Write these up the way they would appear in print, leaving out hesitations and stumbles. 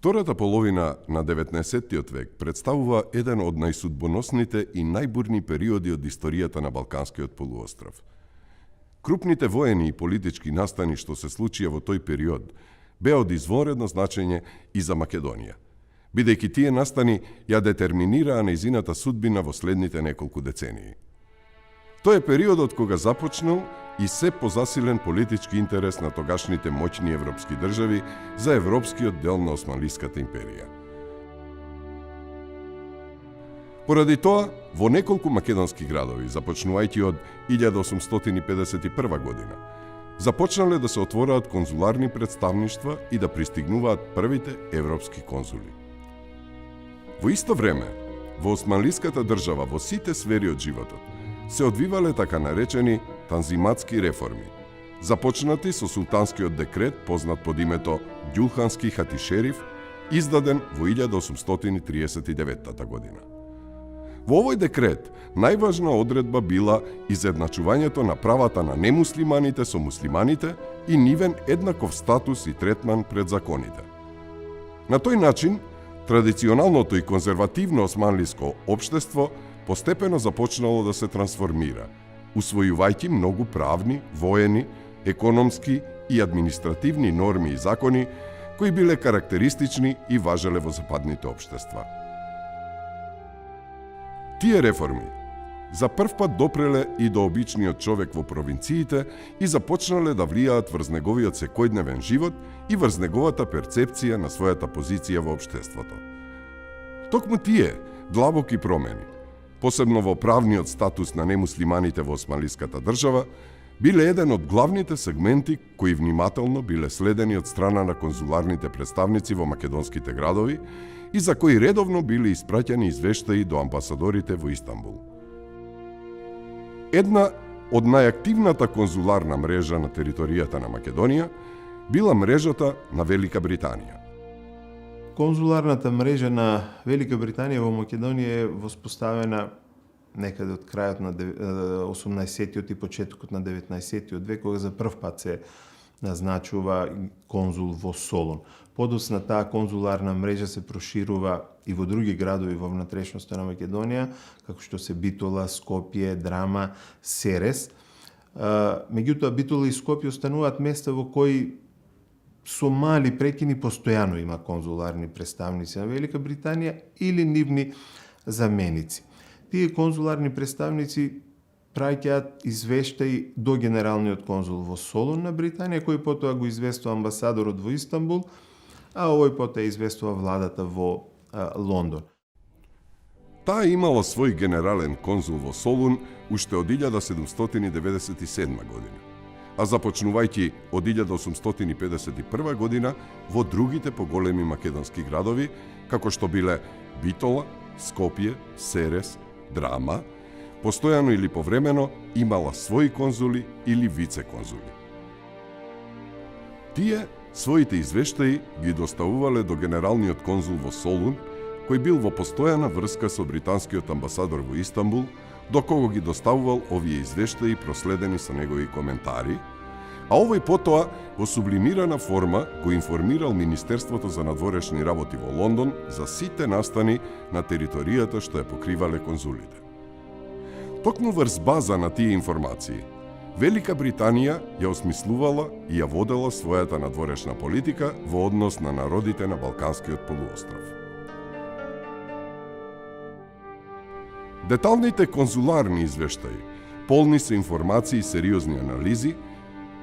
Втората половина на 19. век представува еден од најсудбоносните и најбурни периоди од историјата на Балканскиот полуостров. Крупните воени и политички настани што се случија во тој период беа од изворедно значење и за Македонија, бидејќи тие настани ја детерминираа нејзината судбина во следните неколку децении. Тој е периодот кога започнал и се позасилен политички интерес на тогашните моќни европски држави за европскиот дел на Османлиската империја. Поради тоа, во неколку македонски градови, започнувајќи од 1851 година, започнале да се отвораат конзуларни представништва и да пристигнуваат првите европски конзули. Во исто време, во Османлиската држава во сите сфери од животот се одвивале така наречени танзиматски реформи, започнати со султанскиот декрет познат под името Ѓулхански хатишериф, издаден во 1839 година. Во овој декрет најважна одредба била изедначувањето на правата на немуслиманите со муслиманите и нивен еднаков статус и третман пред законите. На тој начин, традиционалното и конзервативно османлиско општество постепено започнало да се трансформира, усвојувајќи многу правни, воени, економски и административни норми и закони кои биле карактеристични и важеле во западните општества. Тие реформи за прв пат допреле и до обичниот човек во провинциите и започнале да влијаат врз неговиот секојдневен живот и врз неговата перцепција на својата позиција во општеството. Токму тие длабоки промени, посебно во правниот статус на немуслиманите во Османлиската држава, биле еден од главните сегменти кои внимателно биле следени од страна на конзуларните представници во македонските градови и за кои редовно биле испраќани извештаи до амбасадорите во Истанбул. Една од најактивната конзуларна мрежа на територијата на Македонија била мрежата на Велика Британија. Конзуларната мрежа на Велика Британија во Македонија е воспоставена некаде од крајот на 18-тиот и почетокот на 19-тиот век, кога за прв пат се назначува конзул во Солун. Подоцна таа конзуларна мрежа се проширува и во други градови во внатрешноста на Македонија, како што се Битола, Скопје, Драма, Серес. Меѓутоа, Битола и Скопје остануваат места во кои со мали прекини постојано има конзуларни представници на Велика Британија или нивни заменици. Тие конзуларни представници праќаат извештаи до генералниот конзул во Солун на Британија, кој потоа го известува амбасадорот во Истанбул, а овој потоа известува владата во Лондон. Таа имала свој генерален конзул во Солун уште од 1797 година, а започнувајќи од 1851 година во другите поголеми македонски градови, како што биле Битола, Скопје, Серес, Драма, постојано или повремено имала своји конзули или вице-конзули. Тие своите извештаи ги доставувале до генералниот конзул во Солун, кој бил во постојана врска со британскиот амбасадор во Истанбул, до кого ги доставувал овие извештаи проследени со негови коментари, а овој потоа во сублимирана форма го информирал Министерството за надворешни работи во Лондон за сите настани на територијата што ја покривале конзулите. Токму врз база на тие информации, Велика Британија ја осмислувала и ја водела својата надворешна политика во однос на народите на Балканскиот полуостров. Деталните конзуларни извештаи, полни со информации и сериозни анализи,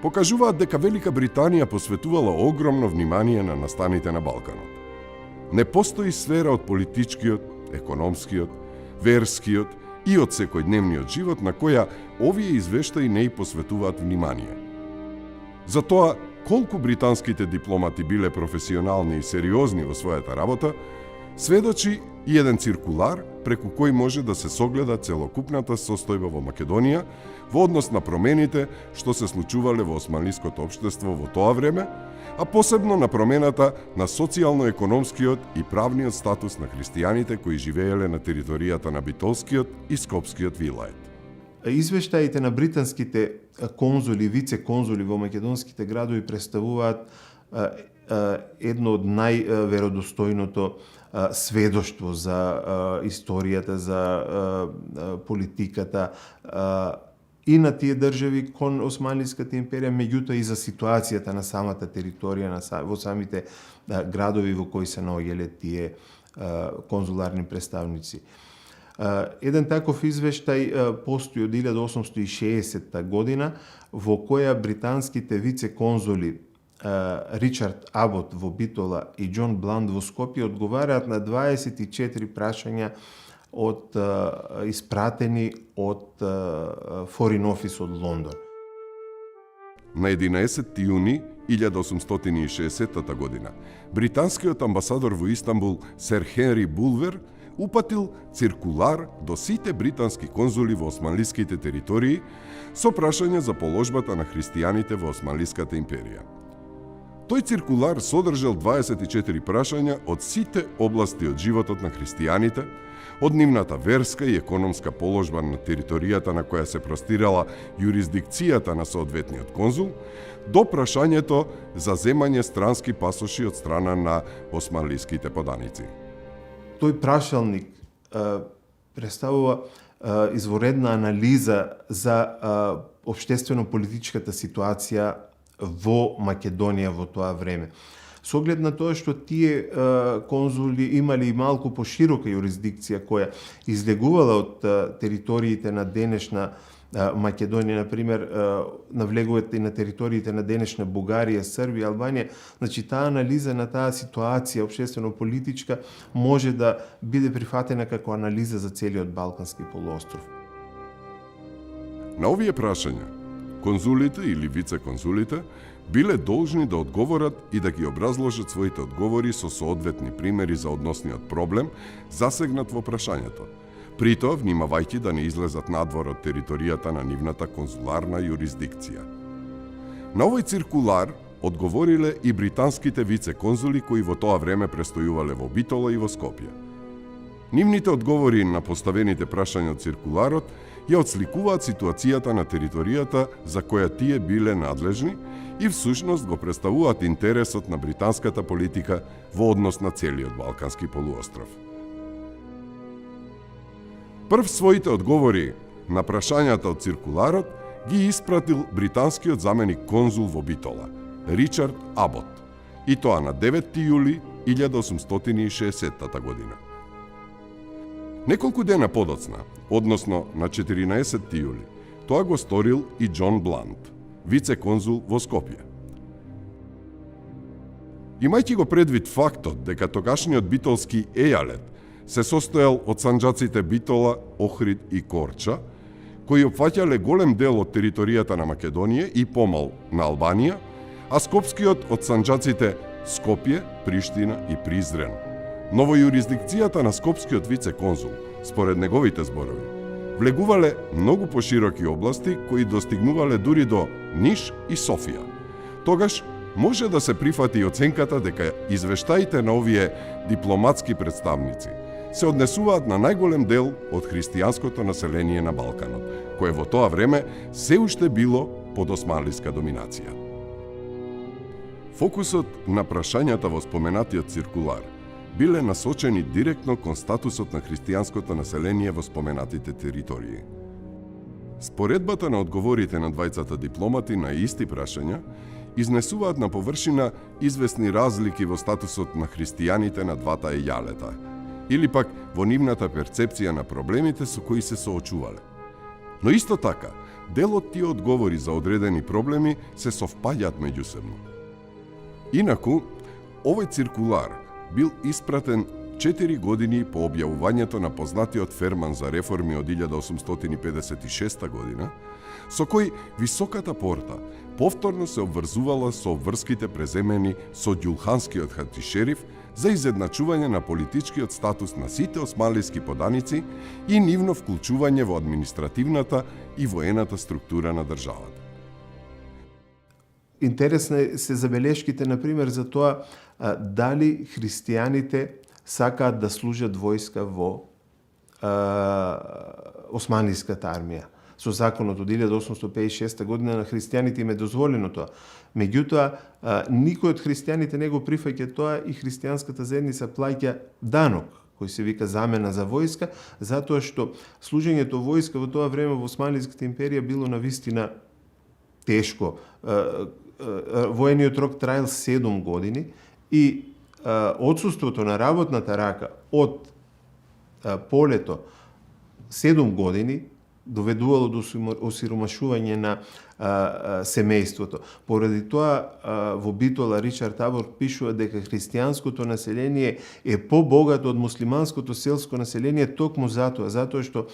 покажуваат дека Велика Британија посветувала огромно внимание на настаните на Балканот. Не постои сфера од политичкиот, економскиот, верскиот и од секојдневниот живот на која овие извештаи не и посветуваат внимание. Затоа, колку британските дипломати биле професионални и сериозни во својата работа, сведочи и еден циркулар преку кој може да се согледа целокупната состојба во Македонија во однос на промените што се случувале во османлиското општество во тоа време, а посебно на промената на социјално-економскиот и правниот статус на христијаните кои живееле на територијата на Битолскиот и Скопскиот вилает. Извештаите на британските конзули и вице-конзули во македонските градови представуваат едно од најверодостојното сведоштво за историјата, за политиката и на тие држави кон Османлиската империја, меѓутоа и за ситуацијата на самата територија, во самите градови во кои се наоѓале тие конзуларни представници. Еден таков извештај постои од 1860 година, во која британските вице-конзули Ричард Абот во Битола и Џон Бланд во Скопје одговараат на 24 прашања испратени од Foreign Office од Лондон. На 11 јуни 1860 година, британскиот амбасадор во Истанбул, сер Хенри Булвер, упатил циркулар до сите британски конзули во османлиските територии со прашање за положбата на христијаните во Османлиската империја. Тој циркулар содржал 24 прашања од сите области од животот на христијаните, од нивната верска и економска положба на територијата на која се простирала јурисдикцијата на соодветниот конзул, до прашањето за земање странски пасоши од страна на османлиските поданици. Тој прашалник представува изворедна анализа за општествено-политичката ситуација во Македонија во тоа време. Со оглед на тоа што тие конзули имали малку поширока јурисдикција која излегувала од териториите на денешна Македонија, например, навлегуваат и на териториите на денешна Бугарија, Србија, Албанија, значи таа анализа на таа ситуација општествено-политичка може да биде прифатена како анализа за целиот Балкански полуостров. На овие прашања, конзулите или вице-конзулите биле должни да одговорат и да ги образложат своите одговори со соодветни примери за односниот проблем засегнат во прашањето. При тоа внимавајќи да не излезат надвор од територијата на нивната конзуларна јурисдикција. На овој циркулар одговориле и британските вице-конзули кои во тоа време престојувале во Битола и во Скопје. Нивните одговори на поставените прашања од циркуларот ја отсликуваат ситуацијата на територијата за која тие биле надлежни и всушност го представуваат интересот на британската политика во однос на целиот Балкански полуостров. Прв своите одговори на прашањата од циркуларот ги испратил британскиот заменик конзул во Битола, Ричард Абот, и тоа на 9 јули 1860 година. Неколку дена подоцна, односно на 14 јули, тоа го сторил и Џон Бланд, вице-конзул во Скопје. Имајќи го предвид фактот дека тогашниот битолски ејалет се состоел од санџаците Битола, Охрид и Корча, кои опфаќале голем дел од територијата на Македонија и помал на Албанија, а скопскиот од санџаците Скопје, Приштина и Призрен. Но во јурисдикцијата на скопскиот вице-конзул, според неговите зборови, влегувале многу пошироки области кои достигнувале дури до Ниш и Софија. Тогаш може да се прифати оценката дека извештаите на овие дипломатски представници се однесуваат на најголем дел од христијанското население на Балканот, кое во тоа време се уште било под османлиска доминација. Фокусот на прашањата во споменатиот циркулар биле насочени директно кон статусот на христијанското население во споменатите територии. Споредбата на одговорите на двајцата дипломати на исти прашања изнесуваат на површина известни разлики во статусот на христијаните на двата ејалета, или пак во нивната перцепција на проблемите со кои се соочувале. Но исто така, дел од тие одговори за одредени проблеми се совпаѓаат меѓусебно. Инаку, овој циркулар бил испратен 4 години по објавувањето на познатиот ферман за реформи од 1856 година, со кој Високата порта повторно се обврзувала со обврските преземени со Ѓулханскиот хатишериф за изедначување на политичкиот статус на сите османлиски поданици и нивно вклучување во административната и воената структура на државата. Интересни се забелешките, например, за тоа дали христијаните сакаат да служат војска во османлиската армија. со законот од 1856 година на христијаните им е дозволено тоа. Меѓутоа, никој од христијаните не го прифаќа тоа и христијанската заедница плаќа данок, кој се вика замена за војска, затоа што служењето војска во тоа време во Османлиската империја било навистина тешко. Воениот рок траел 7 години и отсуството на работната рака од полето 7 години доведувало до осиромашување на семејството. Поради тоа во Битола Ричард Табор пишува дека христијанското население е побогато од муслиманското селско население токму затоа што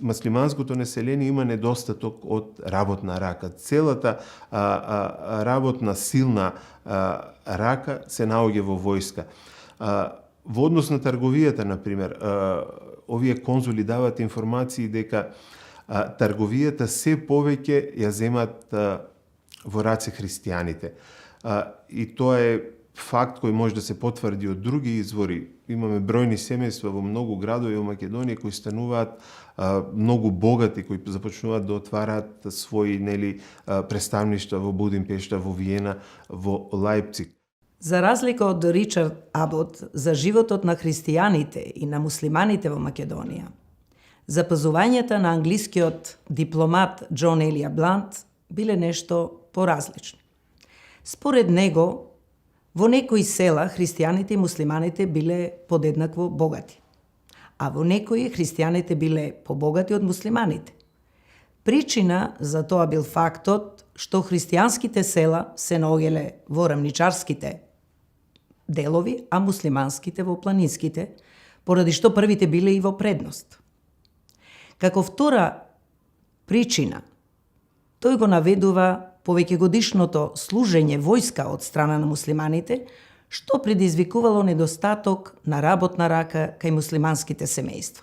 муслиманското население има недостаток од работна рака. Целата работна силна рака се наоѓа во војска. Во однос на трговијата, например, овие конзули дават информации дека трговијата се повеќе ја земат во раце христијаните. И тоа е факт кој може да се потврди од други извори. Имаме бројни семејства во многу градови во Македонија кои стануваат многу богати, кои започнуваат да отвараат своји представништва во Будимпешта, во Виена, во Лајпциг. За разлика од Ричард Абот, за животот на христијаните и на муслиманите во Македонија, запазувањата на англискиот дипломат Џон Елија Блант биле нешто поразлични. Според него, во некои села христијаните и муслиманите биле подеднакво богати, а во некои христијаните биле побогати од муслиманите. Причина за тоа бил фактот што христијанските села се наоѓале во рамничарските делови, а муслиманските во планинските, поради што првите биле и во предност. Како втора причина, тој го наведува повеќегодишното служење војска од страна на муслиманите, што предизвикувало недостаток на работна рака кај муслиманските семејства,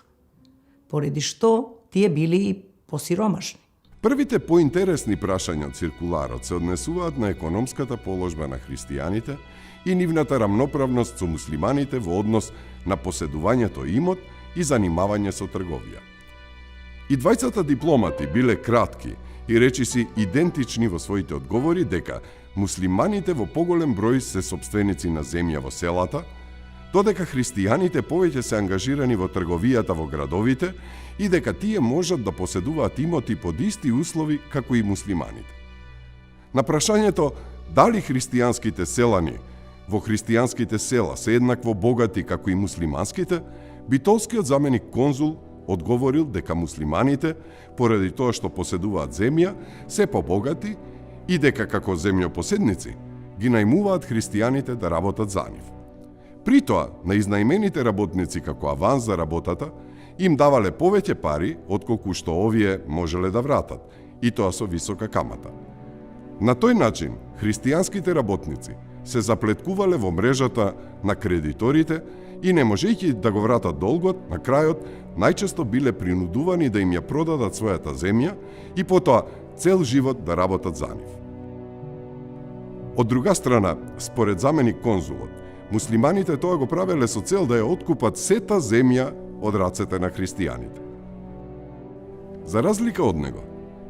поради што тие били и посиромашни. Првите поинтересни прашања од циркуларот се однесуваат на економската положба на христијаните и нивната рамноправност со муслиманите во однос на поседувањето имот и занимавање со трговија. И двајцата дипломати биле кратки и речиси идентични во своите одговори дека муслиманите во поголем број се сопственици на земја во селата, додека христијаните повеќе се ангажирани во трговијата во градовите и дека тие можат да поседуваат имоти под исти услови како и муслиманите. На прашањето дали христијанските селани во христијанските села се еднакво богати како и муслиманските, битолскиот заменик конзул одговорил дека муслиманите, поради тоа што поседуваат земја, се побогати и дека како земјопоседници ги најмуваат христијаните да работат за нив. При тоа, на изнајмените работници како аванс за работата, им давале повеќе пари отколку што овие можеле да вратат, и тоа со висока камата. На тој начин, христијанските работници се заплеткувале во мрежата на кредиторите и не можејќи да го вратат долгот, на крајот најчесто биле принудувани да им ја продадат својата земја и потоа цел живот да работат за нив. Од друга страна, според заменик конзулот, муслиманите тоа го правеле со цел да ја откупат сета земја од рацете на христијаните. За разлика од него,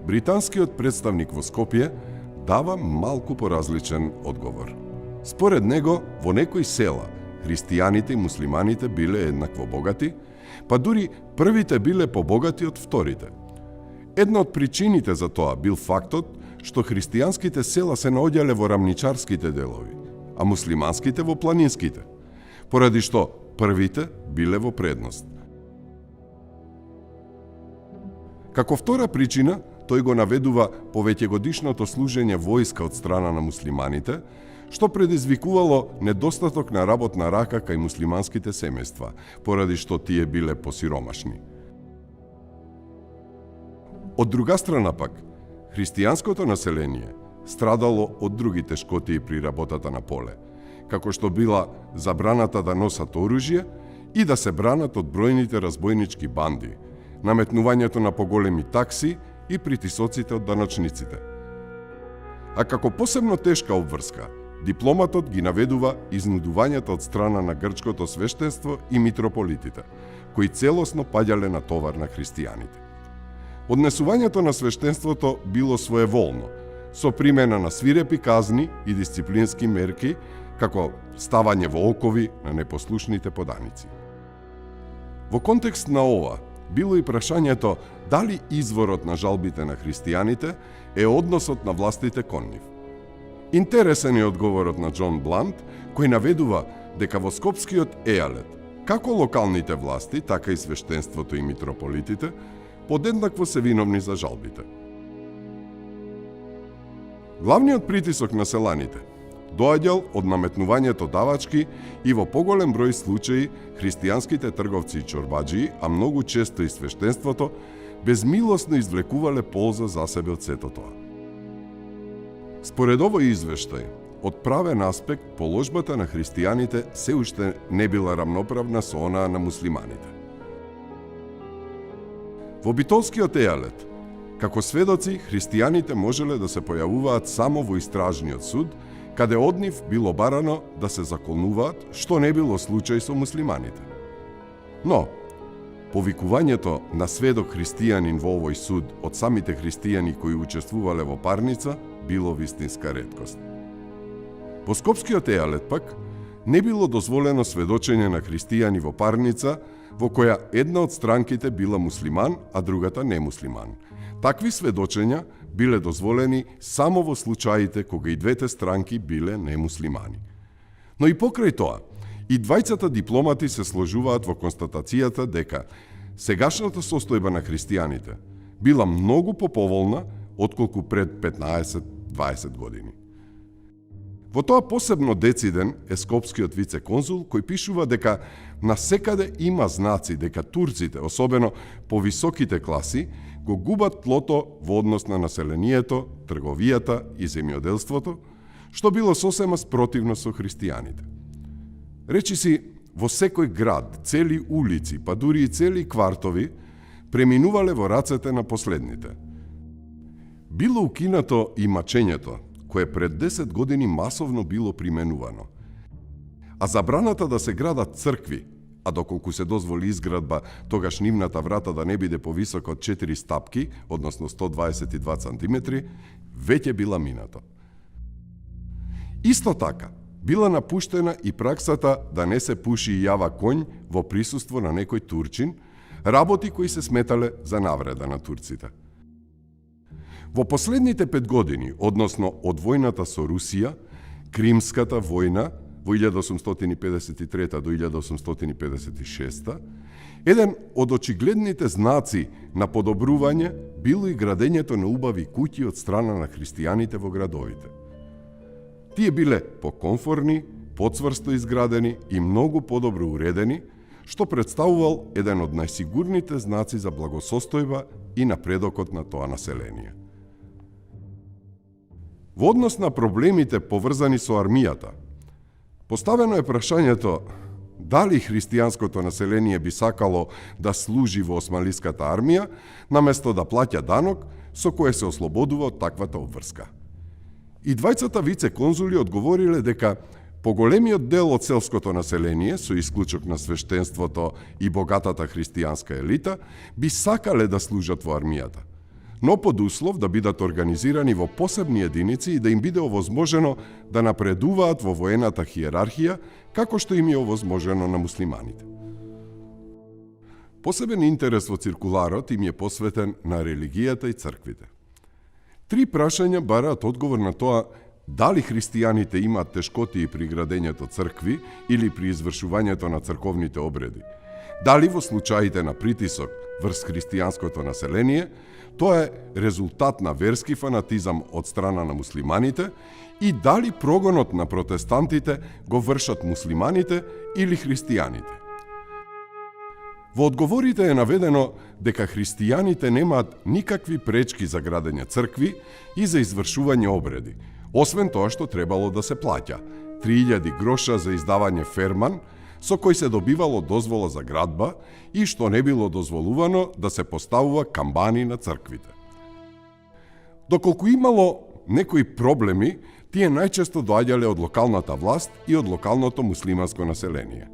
британскиот представник во Скопје дава малку поразличен одговор. Според него, во некои села, христијаните и муслиманите биле еднакво богати, па дури првите биле побогати од вторите. Една од причините за тоа бил фактот што христијанските села се наоѓале во рамничарските делови, а муслиманските во планинските, поради што првите биле во предност. Како втора причина, тој го наведува повеќегодишното служење војска од страна на муслиманите, што предизвикувало недостаток на работна рака кај муслиманските семејства, поради што тие биле посиромашни. Од друга страна пак, христијанското население страдало од други тешкотии при работата на поле, како што била забраната да носат оружје и да се бранат од бројните разбойнички банди, наметнувањето на поголеми такси и притисоците од даночниците. А како посебно тешка обврска, дипломатот ги наведува изнудувањата од страна на грчкото свештенство и митрополитите, кои целосно паѓале на товар на христијаните. Однесувањето на свештенството било своеволно, со примена на свирепи казни и дисциплински мерки, како ставање во окови на непослушните поданици. Во контекст на ова, било и прашањето дали изворот на жалбите на христијаните е односот на властите кон нив. Интересен е одговорот на Џон Блант, кој наведува дека во Скопскиот еалет, како локалните власти, така и свештенството и митрополитите, подеднакво се виновни за жалбите. Главниот притисок на селаните доаѓал од наметнувањето давачки и во поголем број случаи христијанските трговци и чорбаджии, а многу често и свештенството, безмилосно извлекувале полза за себе од сето тоа. Според овој извештај, од правен аспект положбата на христијаните се уште не била рамноправна со онаа на муслиманите. Во Битолскиот еалет, како сведоци, христијаните можеле да се појавуваат само во истражниот суд, каде од нив било барано да се заколнуваат, што не било случај со муслиманите. Но, повикувањето на сведок христијанин во овој суд од самите христијани кои учествувале во парница било вистинска реткост. Во Скопскиот еалет пак не било дозволено сведочење на христијани во парница во која една од странките била муслиман, а другата немуслиман. Такви сведочења биле дозволени само во случаите кога и двете странки биле немуслимани. Но и покрај тоа, и двајцата дипломати се сложуваат во констатацијата дека сегашната состојба на христијаните била многу поповолна отколку пред 15-20 години. Во тоа посебно дециден е скопскиот вице-конзул кој пишува дека насекаде има знаци дека турците, особено по високите класи, го губат тлото во однос на населението, трговијата и земјоделството, што било сосема спротивно со христијаните. Речиси, во секој град, цели улици, па дури и цели квартови, преминувале во рацете на последните. Било укинато и мачењето, кое пред 10 години масовно било применувано. А забраната да се градат цркви, а доколку се дозволи изградба, тогаш нивната врата да не биде повисока од 4 стапки, односно 122 сантиметри, веќе била минато. Исто така, била напуштена и праксата да не се пуши и јава конј во присуство на некој турчин, работи кои се сметале за навреда на турците. Во последните 5 години, односно од војната со Русија, Кримската војна во 1853 до 1856, еден од очигледните знаци на подобрување било и градењето на убави куќи од страна на христијаните во градовите. Тие биле покомфорни, поцврсто изградени и многу подобро уредени, што представувал еден од најсигурните знаци за благосостојба и напредокот на тоа население. Во однос на проблемите поврзани со армијата, поставено е прашањето дали христијанското население би сакало да служи во османлиската армија, наместо да плаќа данок со кое се ослободува од таквата обврска. И двајцата вице-конзули одговориле дека поголемиот дел од селското население, со исклучок на свештенството и богатата христијанска елита, би сакале да служат во армијата, но под услов да бидат организирани во посебни единици и да им биде овозможено да напредуваат во воената хиерархија, како што им е овозможено на муслиманите. Посебен интерес во циркуларот им е посветен на религијата и црквите. 3 прашања бараат одговор на тоа дали христијаните имаат тешкоти при градењето цркви или при извршувањето на црковните обреди. Дали во случаите на притисок врз христијанското население, тоа е резултат на верски фанатизам од страна на муслиманите и дали прогонот на протестантите го вршат муслиманите или христијаните. Во одговорите е наведено дека христијаните немаат никакви пречки за градење цркви и за извршување обреди, освен тоа што требало да се плаќа 3000 гроша за издавање ферман, со кој се добивало дозвола за градба и што не било дозволувано да се поставува камбани на црквите. Доколку имало некои проблеми, тие најчесто доаѓале од локалната власт и од локалното муслиманско население.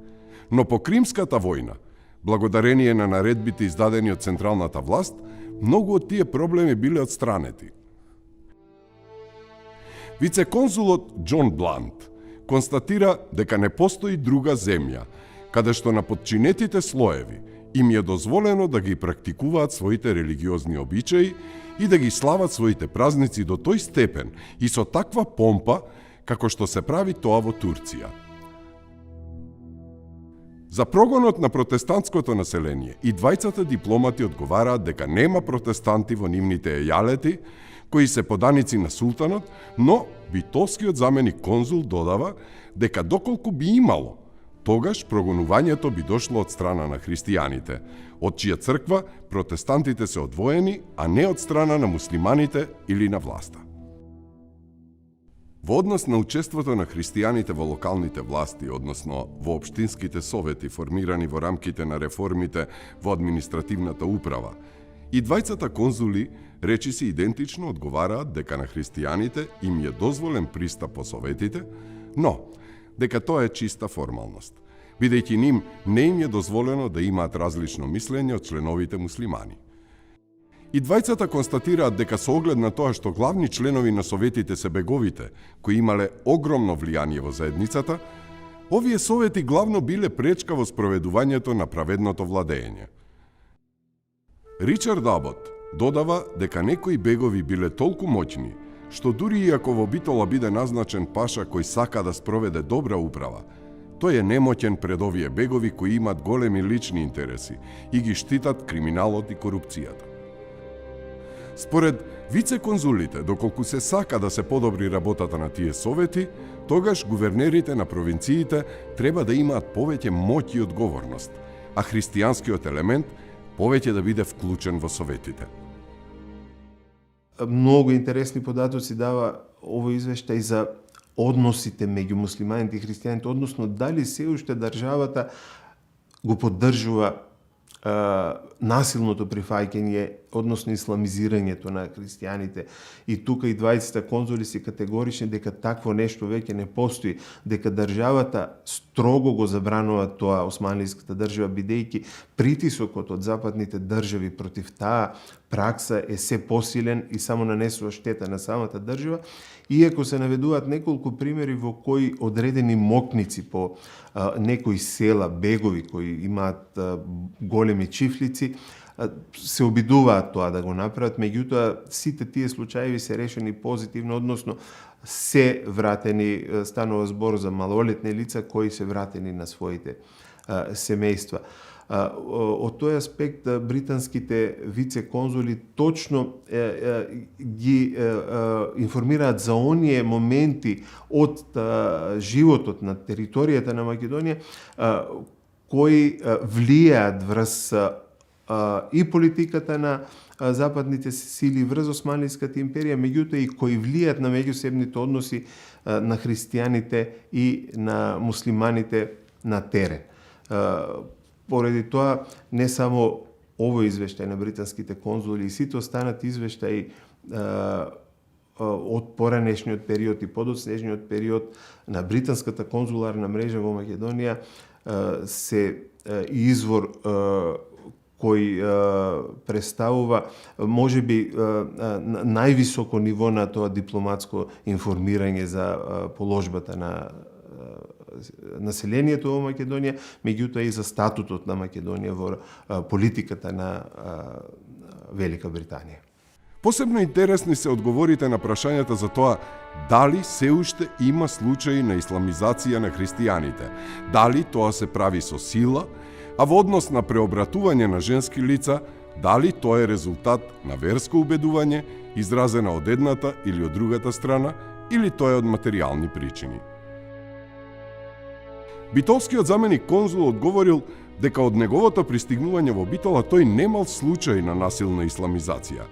Но по Кримската војна, Благодарение на наредбите издадени од централната власт, многу од тие проблеми биле отстранети. Вице-конзулот Џон Блант констатира дека не постои друга земја каде што на подчинетите слоеви им е дозволено да ги практикуваат своите религиозни обичаи и да ги слават своите празници до тој степен и со таква помпа како што се прави тоа во Турција. За прогонот на протестантското население и двајцата дипломати одговараат дека нема протестанти во нивните ејалети кои се поданици на султанот, но битолскиот заменик конзул додава дека доколку би имало, тогаш прогонувањето би дошло од страна на христијаните, од чија црква протестантите се одвоени, а не од страна на муслиманите или на власта. Во однос на учеството на христијаните во локалните власти, односно во општинските совети формирани во рамките на реформите во административната управа, и двајцата конзули речиси идентично одговараат дека на христијаните им е дозволен пристап по советите, но дека тоа е чиста формалност, бидејќи ним не им е дозволено да имаат различно мислење од членовите муслимани. И двајцата констатираат дека со оглед на тоа што главни членови на советите се беговите, кои имале огромно влијание во заедницата, овие совети главно биле пречка во спроведувањето на праведното владење. Ричард Абот додава дека некои бегови биле толку моќни, што дури иако во Битола биде назначен паша кој сака да спроведе добра управа, тој е немоќен пред овие бегови кои имат големи лични интереси и ги штитат криминалот и корупцијата. Според вице-конзулите, доколку се сака да се подобри работата на тие совети, тогаш гувернерите на провинциите треба да имаат повеќе моќ и одговорност, а христијанскиот елемент повеќе да биде вклучен во советите. Многу интересни податоци дава овој извештај за односите меѓу муслиманите и христијаните, односно дали се уште државата го поддржува насилното прифаќање, односно исламизирањето на христијаните. И тука и двајцата конзули се категорични дека такво нешто веќе не постои, дека државата строго го забранува тоа, османлиската држава, бидејќи притисокот од западните држави против таа пракса е се посилен и само нанесува штета на самата држава, иако се наведуваат неколку примери во кои одредени мокници по некои села, бегови кои имаат големи чифлици, се обидуваат тоа да го направат, меѓутоа сите тие случаи се решени позитивно, односно се вратени, станува збор за малолетни лица кои се вратени на своите семејства. Од тој аспект британските вице-конзули точно ги информираат за оние моменти од животот на територијата на Македонија кои влијаат врз и политиката на западните сили врз Османлиската империја, меѓутоа и кои влијаат на меѓусебните односи на христијаните и на муслиманите на терен. Поради тоа, не само овој извештај на британските конзули, и сите останати извештаи од поранешниот период и подоцнежниот период на британската конзуларна мрежа во Македонија се извор кој представува можеби највисоко ниво на тоа дипломатско информирање за положбата на населението во Македонија, меѓутоа и за статутот на Македонија во политиката на Велика Британија. Посебно интересни се одговорите на прашањата за тоа дали се уште има случаи на исламизација на христијаните, дали тоа се прави со сила, а во однос на преобратување на женски лица, дали тоа е резултат на верско убедување, изразена од едната или од другата страна, или тоа е од материјални причини. Битолскиот заменик конзул одговорил дека од неговото пристигнување во Битола тој немал случај на насилна исламизација.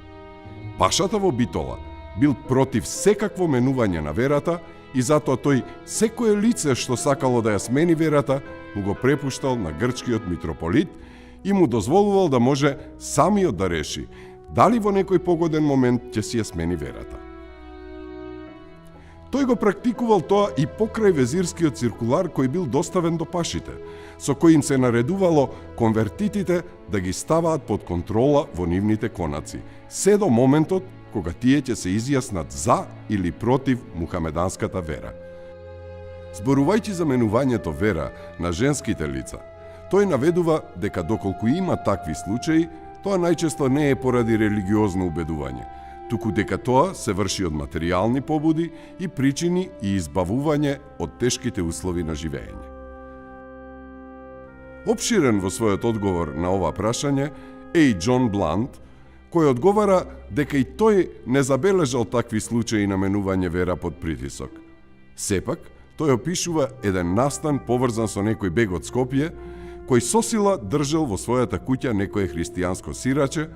Пашата во Битола бил против секакво менување на верата и затоа тој секое лице што сакало да ја смени верата му го препуштал на грчкиот митрополит и му дозволувал да може самиот да реши дали во некој погоден момент ќе си ја смени верата. Тој го практикувал тоа и покрај везирскиот циркулар кој бил доставен до пашите, со кој им се наредувало конвертитите да ги ставаат под контрола во нивните конаци, се до моментот кога тие ќе се изјаснат за или против мухамеданската вера. Зборувајќи за менувањето вера на женските лица, тој наведува дека доколку има такви случаи, тоа најчесто не е поради религиозно убедување, туку дека тоа се врши од материјални побуди и причини и избавување од тешките услови на живење. Опширен во својот одговор на ова прашање е и Џон Блант, кој одговара дека и тој не забележал такви случаи на менување вера под притисок. Сепак, тој опишува еден настан поврзан со некој бег од Скопје, кој сосила држал во својата куќа некое христијанско сираче,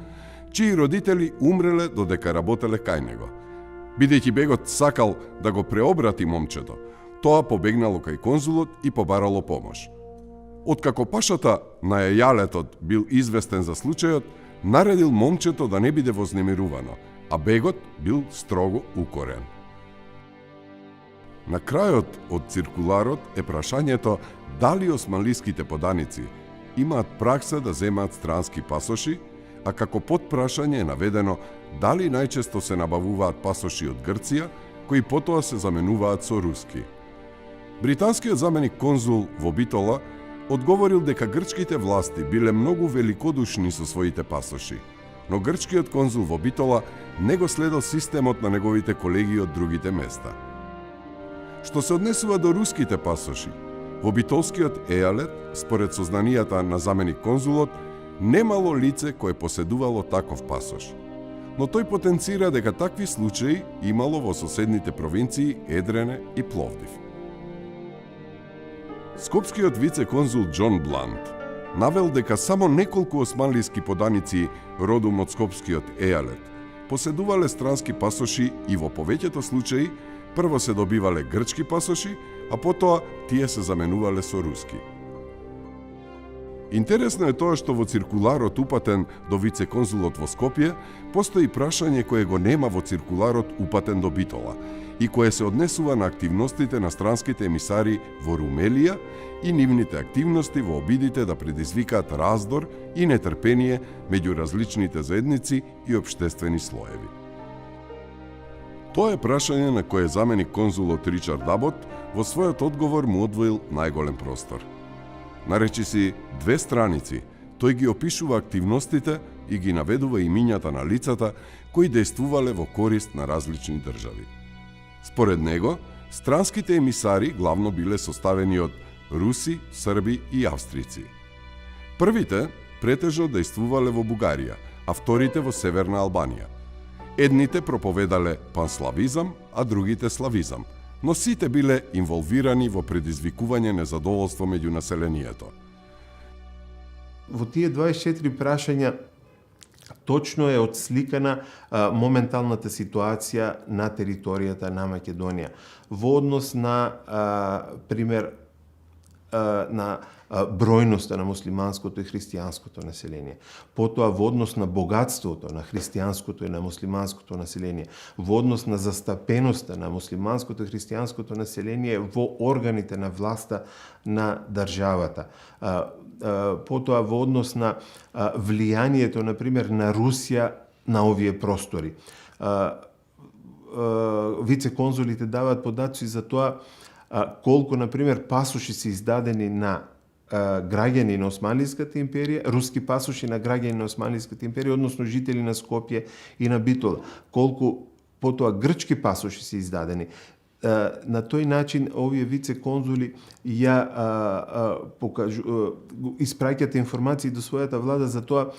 чии родители умреле додека работеле кај него. Бидејќи бегот сакал да го преобрати момчето, тоа побегнало кај конзулот и побарало помош. Откако пашата на јајалетот бил известен за случајот, наредил момчето да не биде вознемирувано, а бегот бил строго укорен. На крајот од циркуларот е прашањето дали османлиските поданици имаат пракса да земаат странски пасоши, а како подпрашање е наведено дали најчесто се набавуваат пасоши од Грција, кои потоа се заменуваат со руски. Британскиот заменик конзул во Битола одговорил дека грчките власти биле многу великодушни со своите пасоши, но грчкиот конзул во Битола не го следел системот на неговите колеги од другите места. Што се однесува до руските пасоши, во битолскиот ејалет, според сознанијата на заменик конзулот, немало лице кое поседувало таков пасош. Но тој потенцира дека такви случаи имало во соседните провинции Едрене и Пловдив. Скопскиот вице-конзул Џон Блант навел дека само неколку османлиски поданици родом од Скопскиот ејалет поседувале странски пасоши и во повеќето случаи прво се добивале грчки пасоши, а потоа тие се заменувале со руски. Интересно е тоа што во циркуларот упатен до вице-конзулот во Скопје постои прашање кое го нема во циркуларот упатен до Битола и кое се однесува на активностите на странските емисари во Румелија и нивните активности во обидите да предизвикаат раздор и нетрпение меѓу различните заедници и општествени слоеви. Тоа е прашање на кое заменик конзулот Ричард Абот во својот одговор му одвоил најголем простор. Наречи си 2 страници, тој ги опишува активностите и ги наведува имињата на лицата кои дејствувале во корист на различни држави. Според него, странските емисари главно биле составени од руси, срби и австрици. Првите претежно дејствувале во Бугарија, а вторите во Северна Албанија. Едните проповедале панславизам, а другите славизам, но сите биле инволвирани во предизвикување незадоволство меѓу населението. Во тие 24 прашања точно е отсликана моменталната ситуација на територијата на Македонија во однос на пример на бројноста на муслиманското и христијанското население. Потоа во однос на богатството на христијанското и на муслиманското население, во однос на застапеноста на муслиманското и христијанското население во органите на власта на државата. Потоа во однос на влијанието, например, на Русија на овие простори. Вице-конзулите даваат податоци за тоа колку, например, пасоши се издадени на граѓани на Османлиската империја, руски пасоши на граѓани на Османлиската империја, односно жители на Скопје и на Битола. Колку потоа грчки пасоши се издадени. На тој начин овие вице-конзули испраќаат информации до својата влада за тоа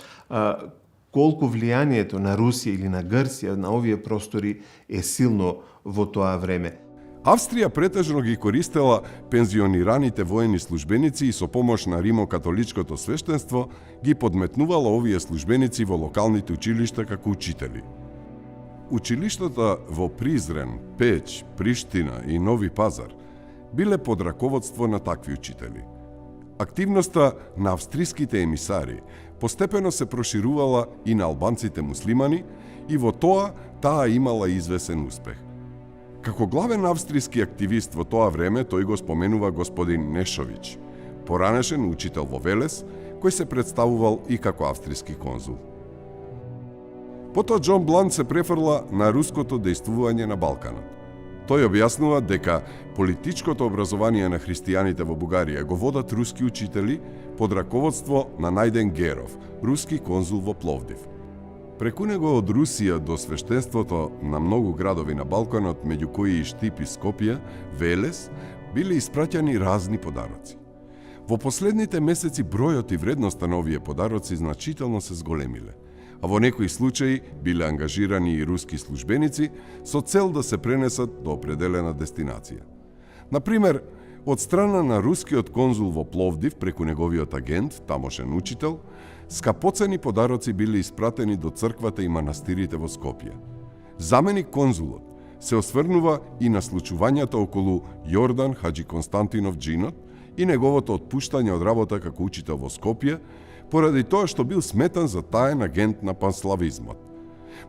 колку влијанието на Русија или на Грција на овие простори е силно во тоа време. Австрија претежно ги користела пензионираните воени службеници и со помош на Римо-католичкото свештенство ги подметнувала овие службеници во локалните училишта како учители. Училиштата во Призрен, Пеќ, Приштина и Нови Пазар биле под раководство на такви учители. Активноста на австриските емисари постепено се проширувала и на албанците муслимани и во тоа таа имала извесен успех. Како главен австријски активист во тоа време, тој го споменува господин Нешовиќ, поранешен учител во Велес, кој се представувал и како австријски конзул. Потоа Џон Блант се префрла на руското дејствување на Балканот. Тој објаснува дека политичкото образование на христијаните во Бугарија го водат руски учители под раководство на Најден Геров, руски конзул во Пловдив. Преку него од Русија до свештенството на многу градови на Балканот, меѓу кои и Штип и Скопје, Велес, биле испраќани разни подароци. Во последните месеци бројот и вредноста на овие подароци значително се зголемиле, а во некои случаи биле ангажирани и руски службеници со цел да се пренесат до определена дестинација. Например, од страна на рускиот конзул во Пловдив преку неговиот агент, тамошен учител, скапоцени подароци биле испратени до црквата и манастирите во Скопје. Заменик конзулот се осврнува и на случувањата околу Јордан Хаджи Константинов Джинот и неговото отпуштање од работа како учител во Скопје, поради тоа што бил сметан за таен агент на панславизмот.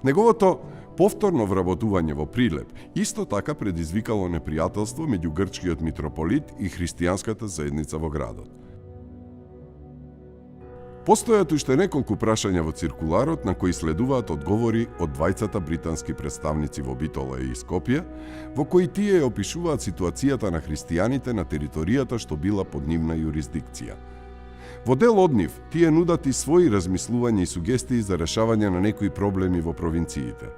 Неговото повторно вработување во Прилеп исто така предизвикало непријателство меѓу грчкиот митрополит и христијанската заедница во градот. Постојат уште неколку прашања во циркуларот на кои следуваат одговори од двајцата британски представници во Битола и Скопје, во кои тие опишуваат ситуацијата на христијаните на територијата што била под нивна юрисдикција. Во дел од нив, тие нудат и своји размислувања и сугестии за решавање на некои проблеми во провинциите.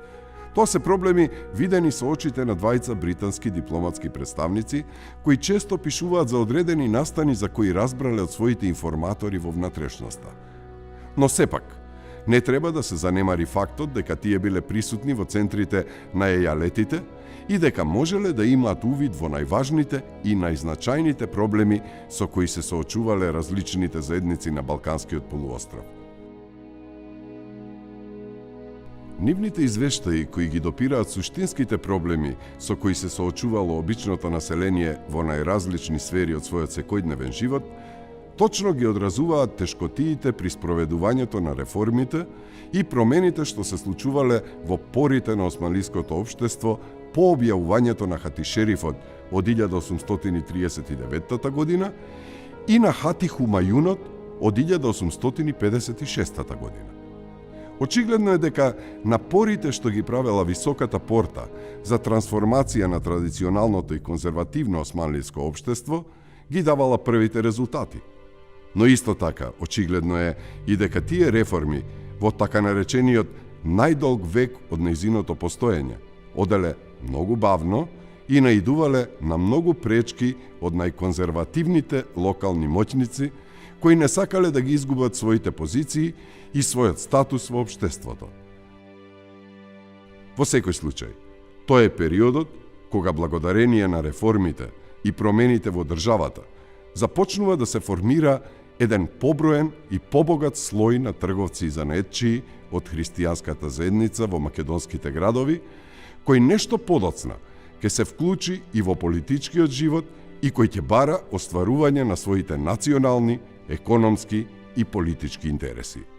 Тоа се проблеми видени со очите на двајца британски дипломатски представници, кои често пишуваат за одредени настани за кои разбрале од своите информатори во внатрешноста. Но сепак, не треба да се занемари фактот дека тие биле присутни во центрите на ејалетите и дека можеле да имаат увид во најважните и најзначајните проблеми со кои се соочувале различните заедници на Балканскиот полуостров. Нивните извештаи кои ги допираат суштинските проблеми со кои се соочувало обичното население во најразлични сфери од својот секојдневен живот, точно ги одразуваат тешкотиите при спроведувањето на реформите и промените што се случувале во порите на османлиското општество по објавувањето на Хатишерифот од 1839 година и на Хати Хумајунот од 1856 година. Очигледно е дека напорите што ги правела високата порта за трансформација на традиционалното и конзервативно османлиско општество ги давала првите резултати. Но исто така, очигледно е и дека тие реформи во така наречениот најдолг век од нејзиното постоење оделе многу бавно и наидувале на многу пречки од најконзервативните локални моќници кои не сакале да ги изгубат своите позиции и својот статус во општеството. Во секој случај, тоа е периодот кога благодарение на реформите и промените во државата започнува да се формира еден поброен и побогат слој на трговци и занаетчии од христијанската заедница во македонските градови, кој нешто подоцна ќе се вклучи и во политичкиот живот и кој ќе бара остварување на своите национални, економски и политички интереси.